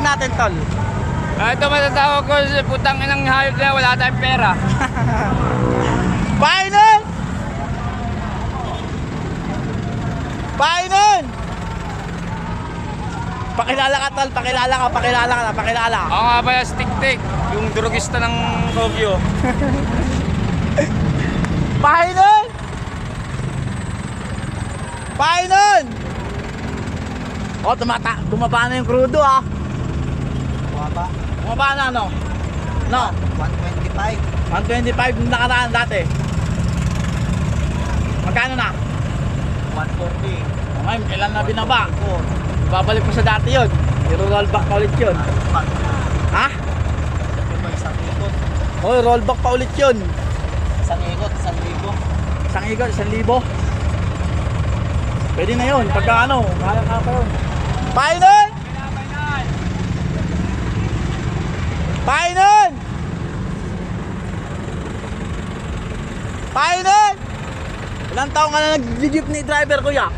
natin, tol? Ito matatawag ko sa putang inang hayop na wala tayong pera. Painon! Painon! Pakilala ka, tol. Pakilala ka. Ako nga ba yung Tik-Tik, yung drugista ng Tokyo. Painon! Painon! Oh, bumaba na yung crudo, ah. Bumaba na, no? No? 125. 125 yung nakaraan dati. Magkano na? 140. Ngayon, ilan na binaba? Babalik mo sa dati yun. I-roll back pa ulit yun. Ha? Isang ikot. Oh, roll back pa ulit yun. Isang ikot, 1,000. Isang ikot, 1,000. Pwede na yun. Pagka ano, kaya ka pa yun. Painon! Painon! Painon! Ilang taong ka na nag-jeepney driver, kuya?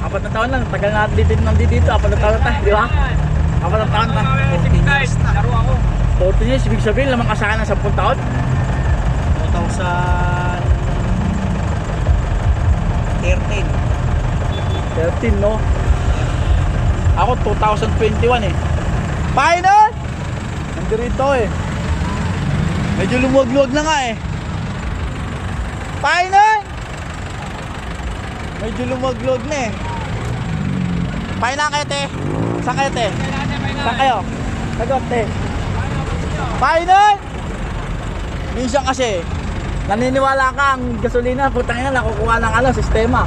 4 na taon lang. Tagal na nandito. 4 na taon na, di ba? 4 na taon na. 14 years, laro ako. 14 years, ibig sabihin, lamang kasakan ng 10 taon. 13, no? Ako 2021 eh. Painon! Nandito eh. Medyo lumuwag-luwag na nga eh. Painon! Medyo lumuwag-luwag na eh. Painan kayo, te. Saan kayo, te? Saan kayo? Sagot, te. Painon! Minsan kasi, naniniwala ka ang gasolina, putang ina, nakukuha ng ano, sistema.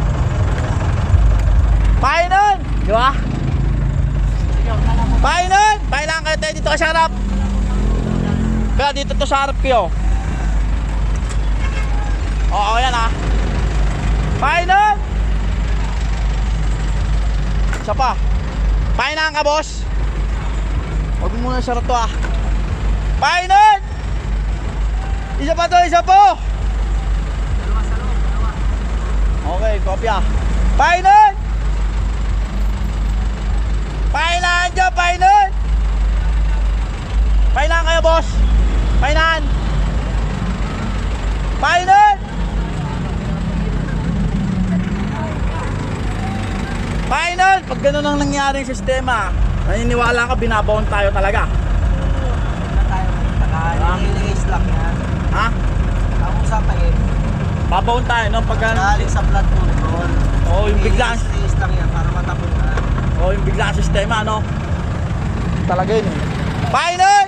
Painon! Di ba? Painon! Painan kayo, te. Dito ka sa harap. Kaya dito to sa harap kayo. Oo, yan ah. Painon! Isa pa. Painan ka, boss. Huwag mo muna sarap to ah. Painon! Isa pa to, isa po! Okay, kopya. Painon! Painan dyan, painon! Painan kayo, boss. Painan! Painon! Painon! Pag ganun ang nangyaring sistema, naniniwala ka, binabaon tayo talaga. Naka-release lang yan. Ha? Ang usapan eh, Babaon tayo, no? Pag galing sa blood control. Oo, yung biglaan. Release lang yan para matapunan. Oo, yung biglaan sistema, no? Talaga yun eh. Painon!